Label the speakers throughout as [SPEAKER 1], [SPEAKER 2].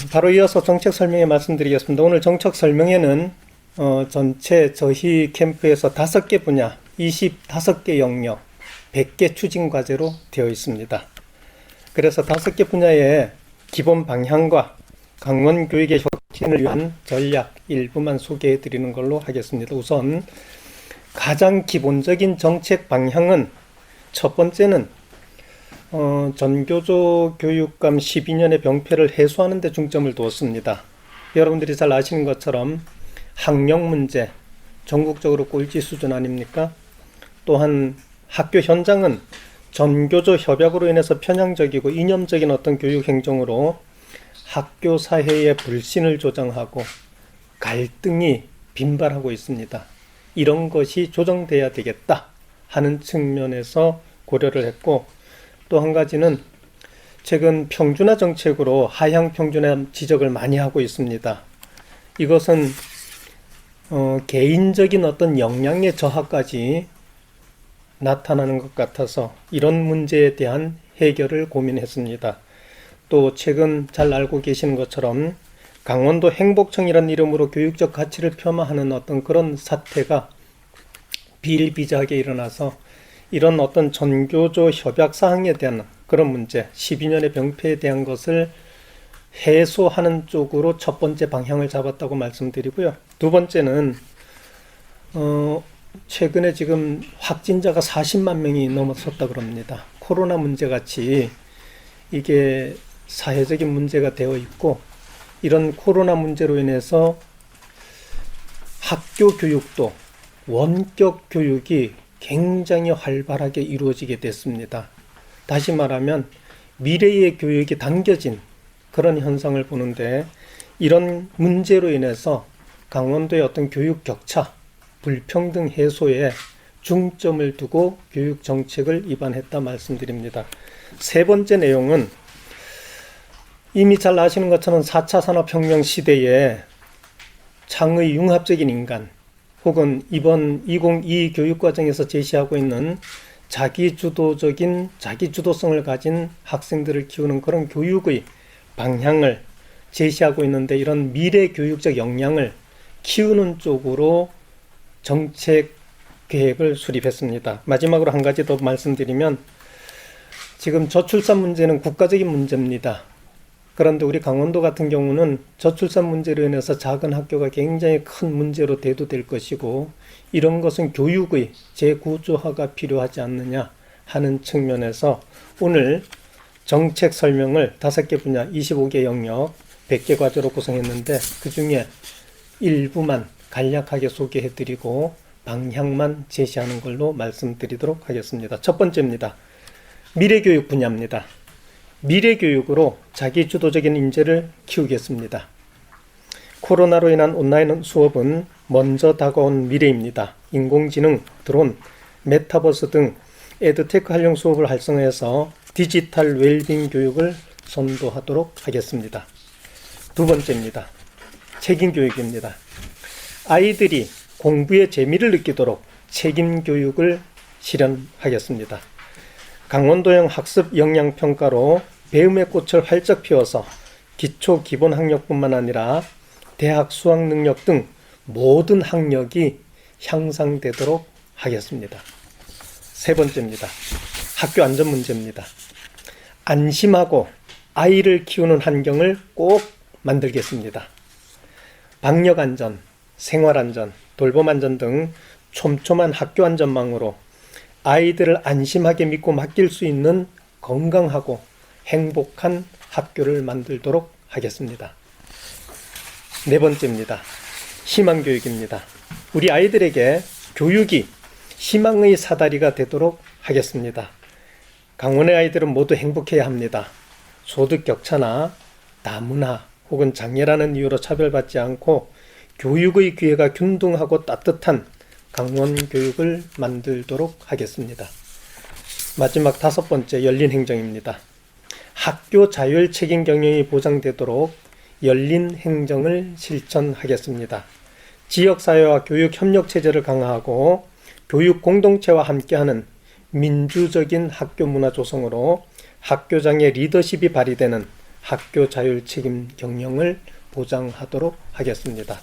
[SPEAKER 1] 바로 이어서 정책 설명에 말씀드리겠습니다. 오늘 정책 설명에는 전체 저희 캠프에서 5개 분야, 25개 영역, 100개 추진 과제로 되어 있습니다. 그래서 5개 분야의 기본 방향과 강원 교육의 혁신을 위한 전략 일부만 소개해 드리는 걸로 하겠습니다. 우선 가장 기본적인 정책 방향은 첫 번째는 전교조 교육감 12년의 병폐를 해소하는 데 중점을 두었습니다. 여러분들이 잘 아시는 것처럼 학력 문제 전국적으로 꼴찌 수준 아닙니까? 또한 학교 현장은 전교조 협약으로 인해서 편향적이고 이념적인 어떤 교육 행정으로 학교 사회의 불신을 조장하고 갈등이 빈발하고 있습니다. 이런 것이 조정돼야 되겠다 하는 측면에서 고려를 했고, 또 한 가지는 최근 평준화 정책으로 하향 평준화 지적을 많이 하고 있습니다. 이것은 개인적인 어떤 역량의 저하까지 나타나는 것 같아서 이런 문제에 대한 해결을 고민했습니다. 또 최근 잘 알고 계시는 것처럼 강원도 행복청이라는 이름으로 교육적 가치를 폄하하는 어떤 그런 사태가 비일비재하게 일어나서 이런 어떤 전교조 협약 사항에 대한 그런 문제, 12년의 병폐에 대한 것을 해소하는 쪽으로 첫 번째 방향을 잡았다고 말씀드리고요. 두 번째는 최근에 지금 확진자가 40만 명이 넘어섰다 그럽니다. 코로나 문제 같이 이게 사회적인 문제가 되어 있고, 이런 코로나 문제로 인해서 학교 교육도 원격 교육이 굉장히 활발하게 이루어지게 됐습니다. 다시 말하면 미래의 교육이 당겨진 그런 현상을 보는데, 이런 문제로 인해서 강원도의 어떤 교육 격차, 불평등 해소에 중점을 두고 교육 정책을 입안했다 말씀드립니다. 세 번째 내용은 이미 잘 아시는 것처럼 4차 산업혁명 시대에 창의 융합적인 인간, 혹은 이번 2022 교육과정에서 제시하고 있는 자기주도성을 가진 학생들을 키우는 그런 교육의 방향을 제시하고 있는데, 이런 미래 교육적 역량을 키우는 쪽으로 정책 계획을 수립했습니다. 마지막으로 한 가지 더 말씀드리면, 지금 저출산 문제는 국가적인 문제입니다. 그런데 우리 강원도 같은 경우는 저출산 문제로 인해서 작은 학교가 굉장히 큰 문제로 대두될 것이고, 이런 것은 교육의 재구조화가 필요하지 않느냐 하는 측면에서 오늘 정책 설명을 5개 분야, 25개 영역, 100개 과제로 구성했는데, 그 중에 일부만 간략하게 소개해드리고 방향만 제시하는 걸로 말씀드리도록 하겠습니다. 첫 번째입니다. 미래교육 분야입니다. 미래교육으로 자기주도적인 인재를 키우겠습니다. 코로나로 인한 온라인 수업은 먼저 다가온 미래입니다. 인공지능, 드론, 메타버스 등 에드테크 활용 수업을 활성화해서 디지털 웰빙 교육을 선도하도록 하겠습니다. 두 번째입니다. 책임교육입니다. 아이들이 공부의 재미를 느끼도록 책임교육을 실현하겠습니다. 강원도형 학습 역량평가로 배움의 꽃을 활짝 피워서 기초 기본 학력뿐만 아니라 대학 수학 능력 등 모든 학력이 향상되도록 하겠습니다. 세 번째입니다. 학교 안전 문제입니다. 안심하고 아이를 키우는 환경을 꼭 만들겠습니다. 방역 안전, 생활 안전, 돌봄 안전 등 촘촘한 학교 안전망으로 아이들을 안심하게 믿고 맡길 수 있는 건강하고 행복한 학교를 만들도록 하겠습니다. 네 번째입니다. 희망교육입니다. 우리 아이들에게 교육이 희망의 사다리가 되도록 하겠습니다. 강원의 아이들은 모두 행복해야 합니다. 소득 격차나 다문화 혹은 장애라는 이유로 차별받지 않고 교육의 기회가 균등하고 따뜻한 강원 교육을 만들도록 하겠습니다. 마지막 5번째, 열린 행정입니다. 학교 자율 책임 경영이 보장되도록 열린 행정을 실천하겠습니다. 지역사회와 교육 협력 체제를 강화하고 교육 공동체와 함께하는 민주적인 학교 문화 조성으로 학교장의 리더십이 발휘되는 학교 자율 책임 경영을 보장하도록 하겠습니다.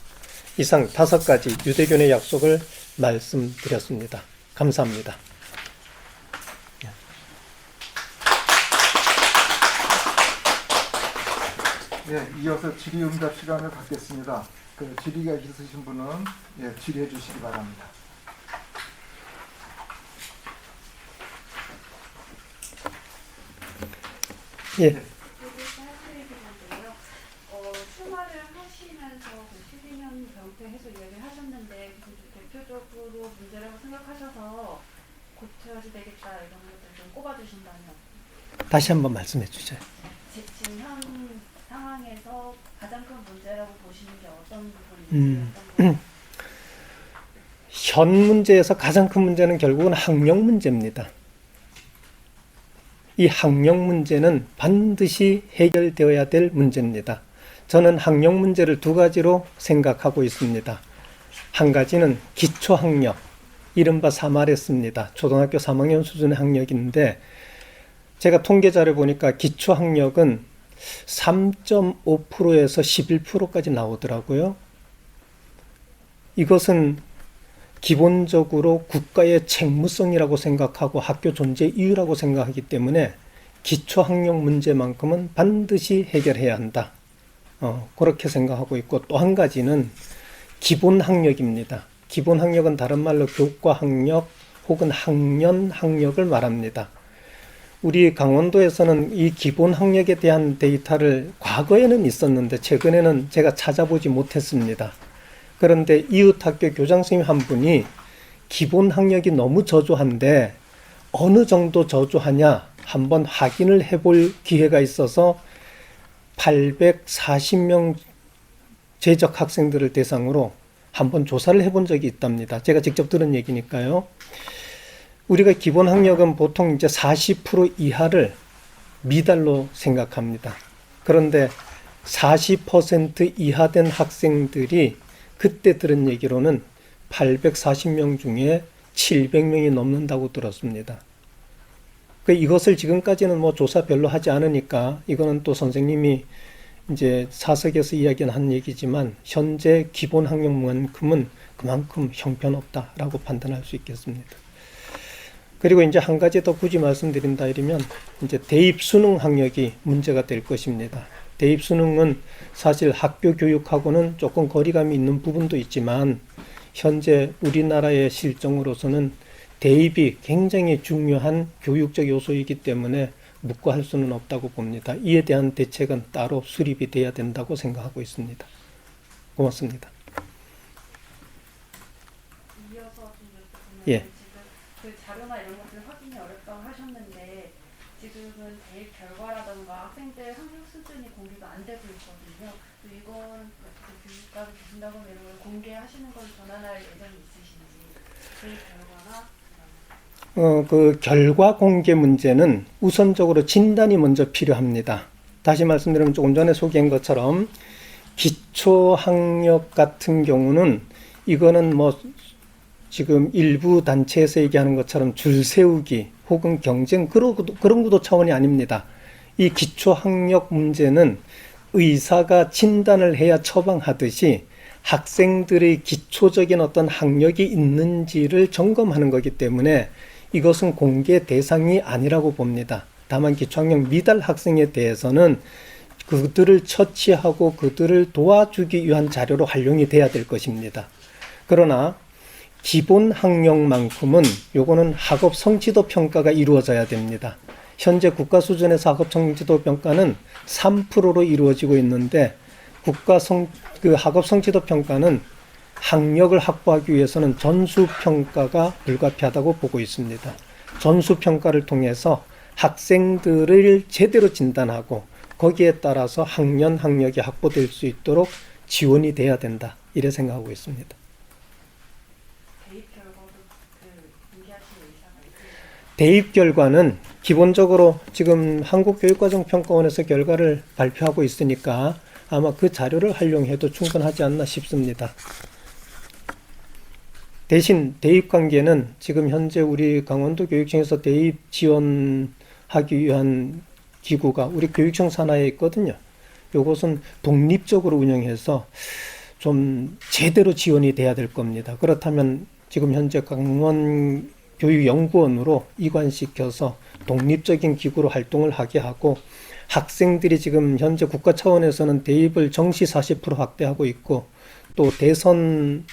[SPEAKER 1] 이상 5가지 유대교의 약속을 말씀드렸습니다. 감사합니다.
[SPEAKER 2] 예, 이어서 질의응답 시간을 갖겠습니다. 질의가 있으신 분은 질의해 주시기 바랍니다.
[SPEAKER 1] 예.
[SPEAKER 3] 출마를 하시면서 12년 병폐 해소 이야기를 하셨는데 대표적으로 문제라고 생각하셔서 고쳐야 되겠다 이런 것들 좀 꼽아주신다면
[SPEAKER 1] 다시 한번 말씀해 주세요.
[SPEAKER 3] 지금 현 상황에서 가장 큰 문제라고 보시는 게 어떤 부분인지
[SPEAKER 1] 현 문제에서 가장 큰 문제는 결국은 학력 문제입니다. 이 학력 문제는 반드시 해결되어야 될 문제입니다. 저는 학력 문제를 2가지로 생각하고 있습니다. 한 가지는 기초학력, 이른바 사말했습니다. 초등학교 3학년 수준의 학력인데 제가 통계자를 보니까 기초학력은 3.5%에서 11%까지 나오더라고요. 이것은 기본적으로 국가의 책무성이라고 생각하고 학교 존재 이유라고 생각하기 때문에 기초학력 문제만큼은 반드시 해결해야 한다. 그렇게 생각하고 있고, 또 한 가지는 기본학력입니다. 기본학력은 다른 말로 교과학력 혹은 학년학력을 말합니다. 우리 강원도에서는 이 기본학력에 대한 데이터를 과거에는 있었는데 최근에는 제가 찾아보지 못했습니다. 그런데 이웃학교 교장선생님 한 분이 기본학력이 너무 저조한데 어느 정도 저조하냐 한번 확인을 해볼 기회가 있어서 840명 재적 학생들을 대상으로 한번 조사를 해본 적이 있답니다. 제가 직접 들은 얘기니까요. 우리가 기본학력은 보통 이제 40% 이하를 미달로 생각합니다. 그런데 40% 이하 된 학생들이 그때 들은 얘기로는 840명 중에 700명이 넘는다고 들었습니다. 이것을 지금까지는 뭐 조사 별로 하지 않으니까 이거는 또 선생님이 이제 사석에서 이야기한 얘기지만 현재 기본 학력만큼은 그만큼 형편없다라고 판단할 수 있겠습니다. 그리고 이제 한 가지 더 굳이 말씀드린다 이러면 이제 대입 수능 학력이 문제가 될 것입니다. 대입 수능은 사실 학교 교육하고는 조금 거리감이 있는 부분도 있지만 현재 우리나라의 실정으로서는 대입이 굉장히 중요한 교육적 요소이기 때문에 묵과할 수는 없다고 봅니다. 이에 대한 대책은 따로 수립이 돼야 된다고 생각하고 있습니다. 고맙습니다.
[SPEAKER 3] 이어서 좀 여쭤보면
[SPEAKER 1] 예.
[SPEAKER 3] 지금 그 자료나 이런 것들 확인이 어렵다고 하셨는데 지금은 대입 결과라든가 학생들 학력 수준이 공개가 안 되고 있거든요. 이건 교육감이 계신다고 하면 이런 걸 공개하시는 걸 전환할 예정이 있으신지 대입 결과나
[SPEAKER 1] 그 결과 공개 문제는 우선적으로 진단이 먼저 필요합니다. 다시 말씀드리면 조금 전에 소개한 것처럼 기초학력 같은 경우는 이거는 뭐 지금 일부 단체에서 얘기하는 것처럼 줄 세우기 혹은 경쟁 그런 구도 차원이 아닙니다. 이 기초학력 문제는 의사가 진단을 해야 처방하듯이 학생들의 기초적인 어떤 학력이 있는지를 점검하는 거기 때문에 이것은 공개 대상이 아니라고 봅니다. 다만 기초학력 미달 학생에 대해서는 그들을 처치하고 그들을 도와주기 위한 자료로 활용이 돼야 될 것입니다. 그러나 기본 학력만큼은 요거는 학업 성취도 평가가 이루어져야 됩니다. 현재 국가 수준에서 학업 성취도 평가는 3%로 이루어지고 있는데 학업 성취도 평가는 학력을 확보하기 위해서는 전수평가가 불가피하다고 보고 있습니다. 전수평가를 통해서 학생들을 제대로 진단하고 거기에 따라서 학년 학력이 확보될 수 있도록 지원이 돼야 된다. 이래 생각하고 있습니다.
[SPEAKER 3] 대입 결과도 공개하실 의사가 있으신지
[SPEAKER 1] 대입 결과는 기본적으로 지금 한국교육과정평가원에서 결과를 발표하고 있으니까 아마 그 자료를 활용해도 충분하지 않나 싶습니다. 대신 대입 관계는 지금 현재 우리 강원도 교육청에서 대입 지원하기 위한 기구가 우리 교육청 산하에 있거든요. 요것은 독립적으로 운영해서 좀 제대로 지원이 돼야 될 겁니다. 그렇다면 지금 현재 강원교육연구원으로 이관시켜서 독립적인 기구로 활동을 하게 하고, 학생들이 지금 현재 국가 차원에서는 대입을 정시 40% 확대하고 있고, 또 대선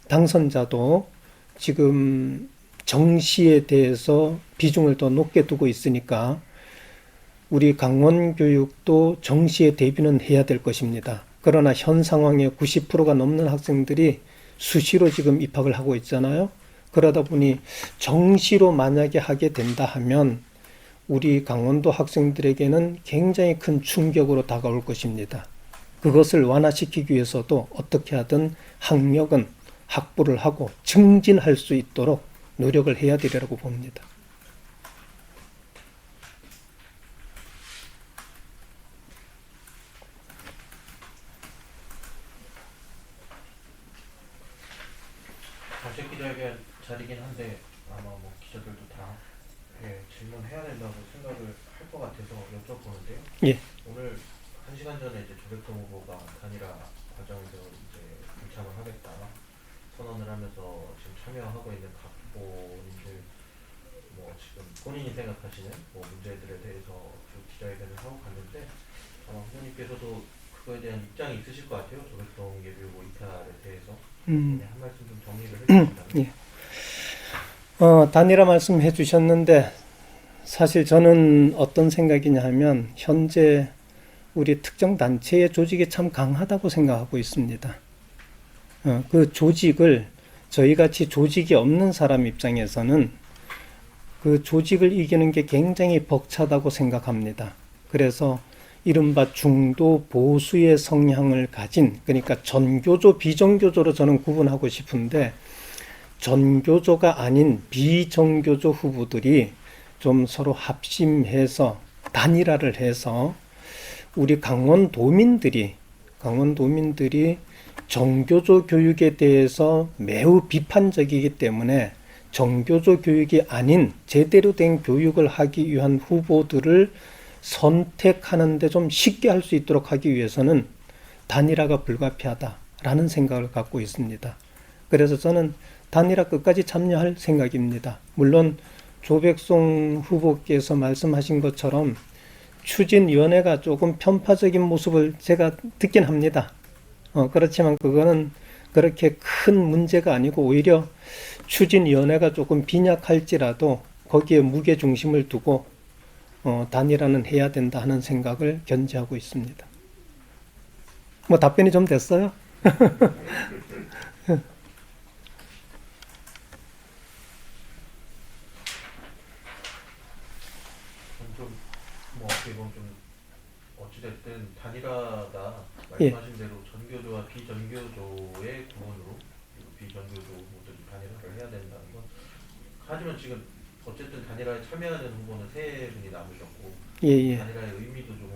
[SPEAKER 1] 당선자도 지금 정시에 대해서 비중을 더 높게 두고 있으니까 우리 강원교육도 정시에 대비는 해야 될 것입니다. 그러나 현 상황에 90%가 넘는 학생들이 수시로 지금 입학을 하고 있잖아요. 그러다 보니 정시로 만약에 하게 된다 하면 우리 강원도 학생들에게는 굉장히 큰 충격으로 다가올 것입니다. 그것을 완화시키기 위해서도 어떻게 하든 학력은 확보를 하고 증진할 수 있도록 노력을 해야 되리라고 봅니다.
[SPEAKER 4] 정책 기자회견 자리긴 한데 아마 뭐 기자들도 다 질문해야 된다고 생각을 할 것 같아서 여쭤보는데요.
[SPEAKER 1] 예.
[SPEAKER 4] 오늘 1시간 전에 이제 조백동 후보가 단일화 과정에서 이제 불참을 하겠다 선언을 하면서 지금 참여하고 있는 각 후보님들 뭐 지금 본인이 생각하시는 뭐 문제들에 대해서 쭉 기자회견을 하고 갔는데 아마 후보님께서도 그거에 대한 입장이 있으실 것 같아요. 조백동 예비후보 이탈에 대해서 한 말씀 좀 정리를 해주신다면.
[SPEAKER 1] 예. 단일화 말씀해 주셨는데 사실 저는 어떤 생각이냐 하면 현재 우리 특정 단체의 조직이 참 강하다고 생각하고 있습니다. 그 조직을 저희같이 조직이 없는 사람 입장에서는 그 조직을 이기는 게 굉장히 벅차다고 생각합니다. 그래서 이른바 중도 보수의 성향을 가진, 그러니까 전교조, 비정교조로 저는 구분하고 싶은데, 전교조가 아닌 비정교조 후보들이 좀 서로 합심해서 단일화를 해서 우리 강원도민들이 정교조 교육에 대해서 매우 비판적이기 때문에 정교조 교육이 아닌 제대로 된 교육을 하기 위한 후보들을 선택하는데 좀 쉽게 할 수 있도록 하기 위해서는 단일화가 불가피하다라는 생각을 갖고 있습니다. 그래서 저는 단일화 끝까지 참여할 생각입니다. 물론 조백송 후보께서 말씀하신 것처럼 추진위원회가 조금 편파적인 모습을 제가 듣긴 합니다. 그렇지만 그거는 그렇게 큰 문제가 아니고 오히려 추진위원회가 조금 빈약할지라도 거기에 무게중심을 두고 단일화는 해야 된다 하는 생각을 견지하고 있습니다. 뭐 답변이 좀 됐어요?
[SPEAKER 4] 뭐 어떻게 보면 좀 어찌됐든 단일화가
[SPEAKER 1] 예.
[SPEAKER 4] 말씀하신 대로 전교조와 비전교조의 구분으로 비전교조 후보들이 단일화를 해야 된다는 건, 하지만 지금 어쨌든 단일화에 참여하는 후보는 3분이 남으셨고
[SPEAKER 1] 예.
[SPEAKER 4] 단일화의 의미도 조금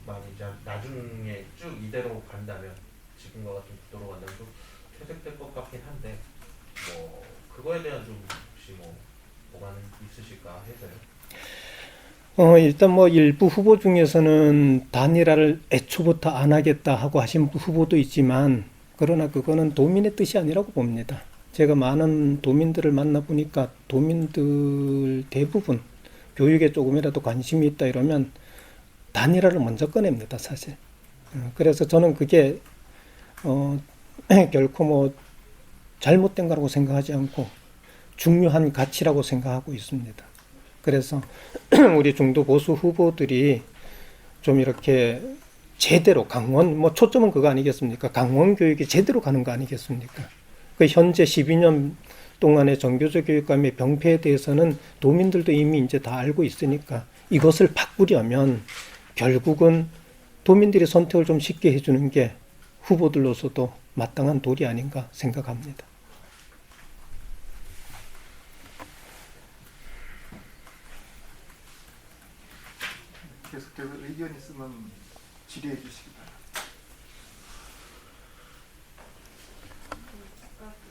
[SPEAKER 4] 많이 이제 나중에 쭉 이대로 간다면, 지금과 같은 구도로 간다면 좀 퇴색될 것 같긴 한데, 뭐 그거에 대한 좀 혹시 뭐 보관은 있으실까 해서요.
[SPEAKER 1] 일단 뭐 일부 후보 중에서는 단일화를 애초부터 안 하겠다 하고 하신 후보도 있지만, 그러나 그거는 도민의 뜻이 아니라고 봅니다. 제가 많은 도민들을 만나보니까 도민들 대부분 교육에 조금이라도 관심이 있다 이러면 단일화를 먼저 꺼냅니다, 사실. 그래서 저는 그게 결코 뭐 잘못된 거라고 생각하지 않고 중요한 가치라고 생각하고 있습니다. 그래서 우리 중도 보수 후보들이 좀 이렇게 제대로 강원, 뭐 초점은 그거 아니겠습니까? 강원 교육이 제대로 가는 거 아니겠습니까? 그 현재 12년 동안의 정교조 교육감의 병폐에 대해서는 도민들도 이미 이제 다 알고 있으니까 이것을 바꾸려면 결국은 도민들이 선택을 좀 쉽게 해주는 게 후보들로서도 마땅한 도리 아닌가 생각합니다.
[SPEAKER 2] 계속해서 의견 있으면 질의해 주시기 바랍니다.
[SPEAKER 3] 아까 그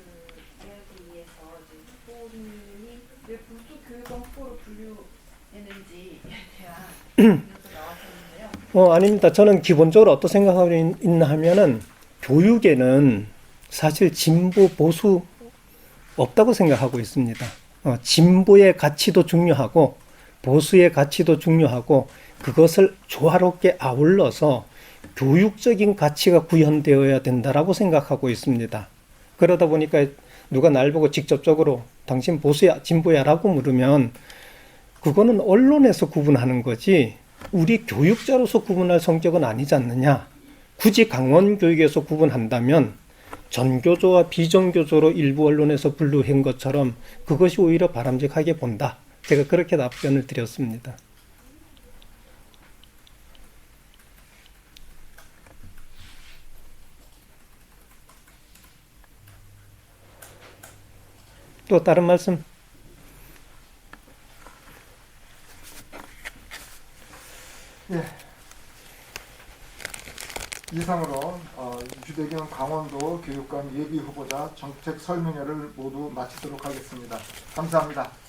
[SPEAKER 3] 이야기에서 이제 후보님이 왜 보수 교육원 후보로 분류했는지에 대한 의견도 나왔었는데요.
[SPEAKER 1] 아닙니다. 저는 기본적으로 어떤 생각하고 있나 하면은 교육에는 사실 진보, 보수 없다고 생각하고 있습니다. 진보의 가치도 중요하고 보수의 가치도 중요하고 그것을 조화롭게 아울러서 교육적인 가치가 구현되어야 된다라고 생각하고 있습니다. 그러다 보니까 누가 날 보고 직접적으로 당신 보수야, 진보야 라고 물으면 그거는 언론에서 구분하는 거지 우리 교육자로서 구분할 성격은 아니지 않느냐. 굳이 강원교육에서 구분한다면 전교조와 비전교조로 일부 언론에서 분류한 것처럼 그것이 오히려 바람직하게 본다. 제가 그렇게 답변을 드렸습니다. 또 다른 말씀?
[SPEAKER 2] 예. 이상으로 유대경 강원도 교육감 예비 후보자 정책 설명회를 모두 마치도록 하겠습니다. 감사합니다.